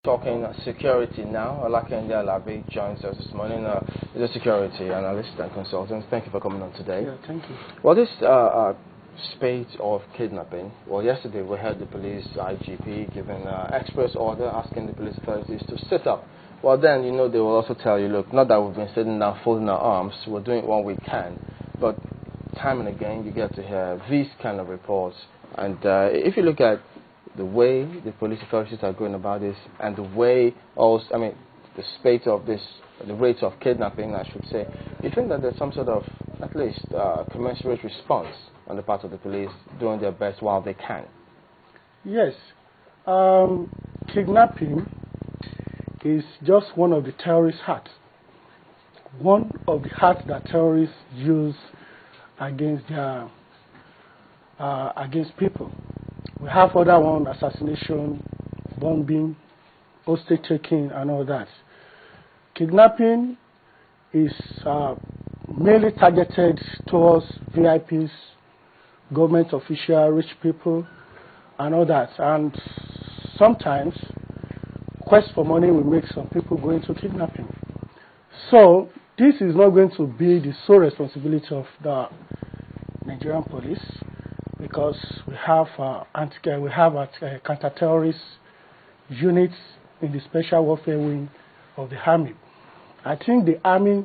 talking security now. Olajide Alabi joins us this morning. He's a security analyst and consultant. Thank you for coming on today. Yeah, thank you. Well, this spate of kidnapping. Well, yesterday we heard the police IGP giving express order asking the police authorities to sit up. Well, then, you know, they will also tell you, look, not that we've been sitting down folding our arms, we're doing what we can. But time and again, you get to hear these kind of reports. And if you look at the way the police authorities are going about this and the way also, I mean, the spate of this, the rate of kidnapping, I should say, you think that there's some sort of, at least, commensurate response on the part of the police doing their best while they can? Yes. Kidnapping is just one of the terrorist hats. One of the hats that terrorists use against their against people. We have other one: assassination, bombing, hostage taking, and all that. Kidnapping is mainly targeted towards VIPs, government officials, rich people, and all that. And sometimes quest for money will make some people go into kidnapping. So this is not going to be the sole responsibility of the Nigerian police, because we have counter-terrorist units in the special warfare wing of the army. I think the army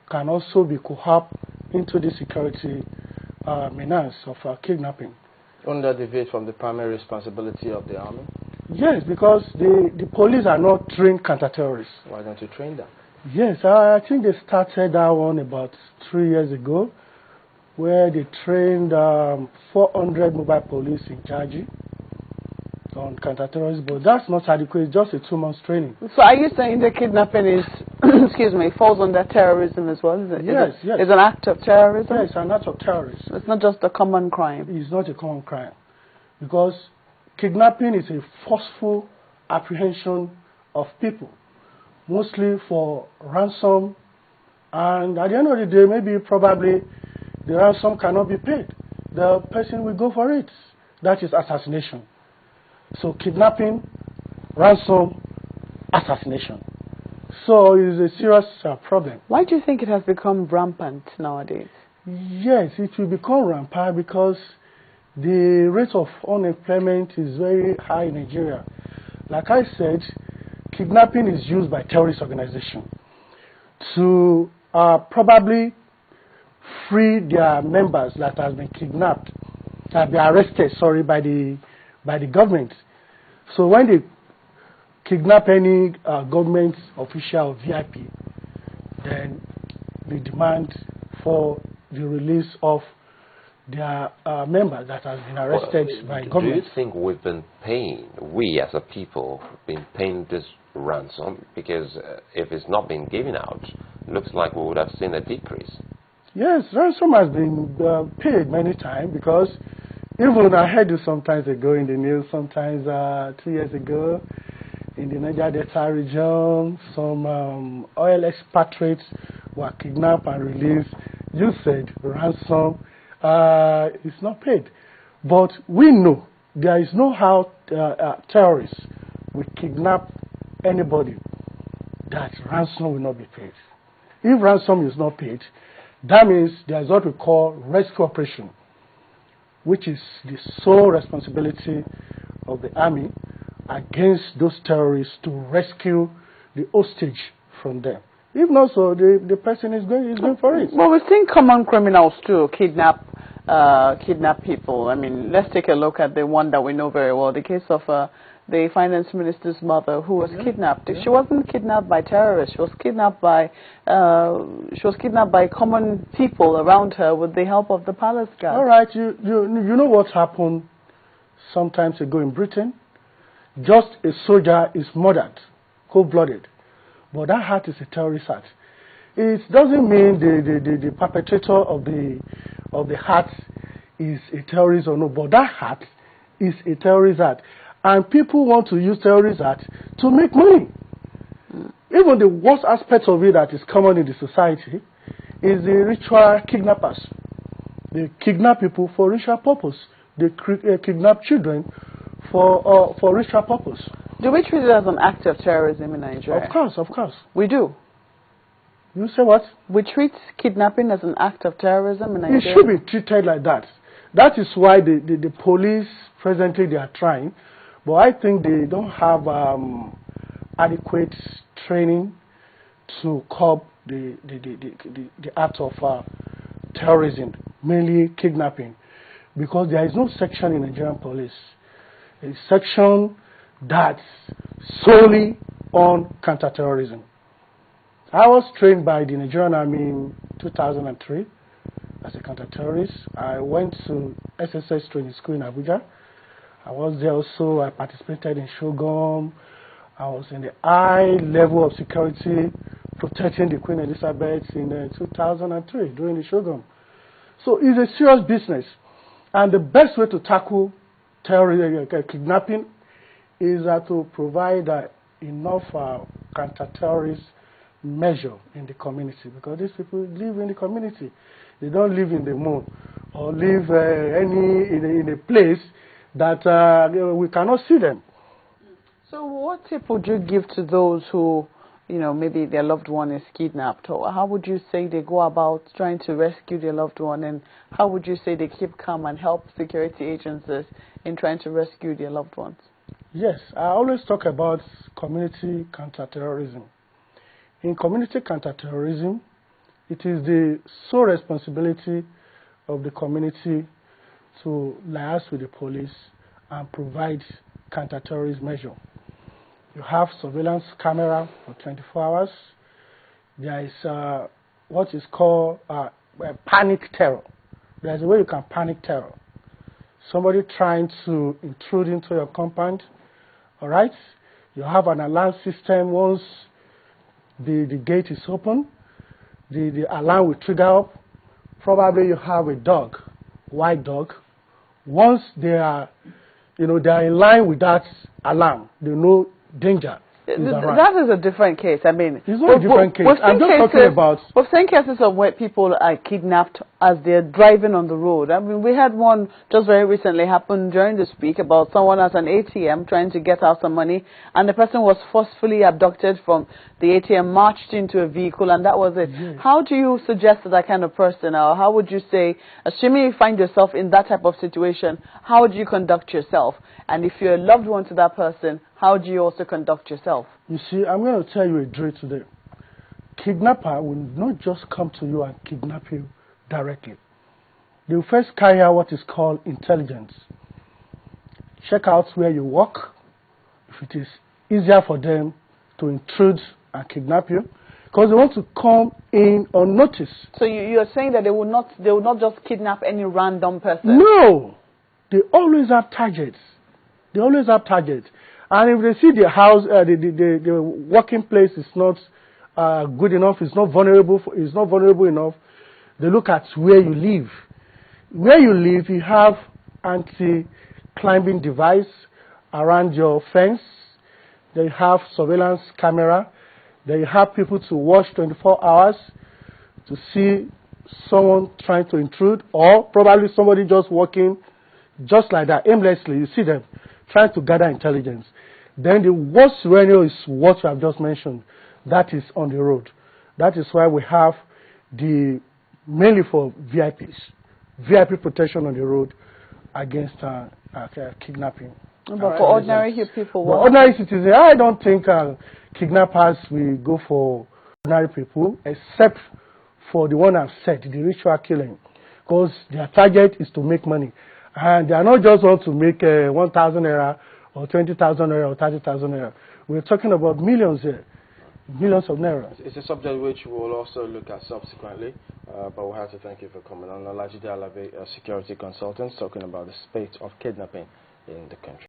can also be co-opted into the security menace of kidnapping. Under the veil from the primary responsibility of the army? Yes, because the police are not trained counter-terrorists. Why don't you train them? Yes, I think they started that one about 3 years ago, where they trained 400 mobile police in Jaji on counter-terrorism, but that's not adequate. It's just a 2 months training. So are you saying the kidnapping is, excuse me, falls under terrorism as well? Is it? Yes, yes. It's an act of terrorism? Yes, an act of terrorism. It's not just a common crime? It's not a common crime, because kidnapping is a forceful apprehension of people, mostly for ransom, and at the end of the day, maybe probably the ransom cannot be paid. The person will go for it. That is assassination. So kidnapping, ransom, assassination. So it's a serious problem. Why do you think it has become rampant nowadays? Yes, it will become rampant because the rate of unemployment is very high in Nigeria. Like I said, kidnapping is used by terrorist organizations to probably free their members that have been kidnapped, have been arrested, sorry, by the government. So when they kidnap any government official or VIP, then they demand for the release of their members that has been arrested by government. Do you think we've been paying, we as a people, been paying this ransom? Because if it's not been given out, it looks like we would have seen a decrease. Yes, ransom has been paid many times, because even I heard it sometimes ago in the news, sometimes 2 years ago, in the Niger Delta region, some oil expatriates were kidnapped and released. You said ransom is not paid. But we know there is no how terrorists will kidnap anybody that ransom will not be paid. If ransom is not paid, that means there is what we call rescue operation, which is the sole responsibility of the army against those terrorists to rescue the hostage from them. If not so, the person is going for it. Well, we've seen common criminals too kidnap people. I mean, let's take a look at the one that we know very well, the case of the finance minister's mother who was kidnapped. She wasn't kidnapped by terrorists. She was kidnapped by common people around her with the help of the palace guard. All right, you know what happened sometimes ago in Britain? Just a soldier is murdered, cold-blooded, but that act is a terrorist act. It doesn't mean the perpetrator of the act is a terrorist or no, but that act is a terrorist act. And people want to use terrorist acts to make money. Even the worst aspect of it that is common in the society is the ritual kidnappers. They kidnap people for ritual purpose. They kidnap children for ritual purpose. Do we treat it as an act of terrorism in Nigeria? Of course, of course. We do. You say what? We treat kidnapping as an act of terrorism in Nigeria? It should be treated like that. That is why the police, presently, they are trying. But I think they don't have adequate training to curb the act of terrorism, mainly kidnapping. Because there is no section in Nigerian police, a section that's solely on counterterrorism. I was trained by the Nigerian Army in 2003 as a counter-terrorist. I went to SSS training school in Abuja. I was there also. I participated in Shogun. I was in the high level of security protecting the Queen Elizabeth in 2003 during the Shogun. So it's a serious business. And the best way to tackle kidnapping is to provide enough counter-terrorist measure in the community, because these people live in the community. They don't live in the moon or live in a place that we cannot see them. So what tip would you give to those who, maybe their loved one is kidnapped? Or how would you say they go about trying to rescue their loved one? And how would you say they keep calm and help security agencies in trying to rescue their loved ones? Yes, I always talk about community counterterrorism. In community counterterrorism, it is the sole responsibility of the community to liaise with the police and provide counterterrorist measure. You have surveillance camera for 24 hours. There is what is called panic terror. There is a way you can panic terror. Somebody trying to intrude into your compound, all right? You have an alarm system. Once the gate is open, the alarm will trigger up. Probably you have a dog, white dog. Once they are, they are in line with that alarm, they know danger. That is a different case. I mean, it's not a different case. I'm just talking about. We've seen cases of where people are kidnapped as they're driving on the road. I mean, we had one just very recently happen during this week about someone at an ATM trying to get out some money, and the person was forcefully abducted from the ATM, marched into a vehicle, and that was it. Yes. How do you suggest to that kind of person, or how would you say, assuming you find yourself in that type of situation, how would you conduct yourself? And if you're a loved one to that person, how do you also conduct yourself? You see, I'm going to tell you a drill today. Kidnapper will not just come to you and kidnap you directly. They will first carry out what is called intelligence. Check out where you work, if it is easier for them to intrude and kidnap you, because they want to come in unnoticed. So you're saying that they will not just kidnap any random person? No! They always have targets. They always have targets. And if they see the house, the working place is not good enough, it's not vulnerable enough, they look at where you live. Where you live, you have anti-climbing device around your fence. They have surveillance camera. They have people to watch 24 hours to see someone trying to intrude, or probably somebody just walking just like that, aimlessly. You see them trying to gather intelligence. Then the worst scenario is what you have just mentioned. That is on the road. That is why we have mainly for VIPs, VIP protection on the road against kidnapping. But for ordinary people, what? Ordinary citizens, I don't think kidnappers will go for ordinary people, except for the one I've said, the ritual killing, because their target is to make money. And they are not just want to make 1,000 naira or 20,000 naira or 30,000 naira. We're talking about millions here, millions of naira. It's a subject which we'll also look at subsequently, but we have to thank you for coming on. Olajide Alabi, a security consultant, talking about the spate of kidnapping in the country.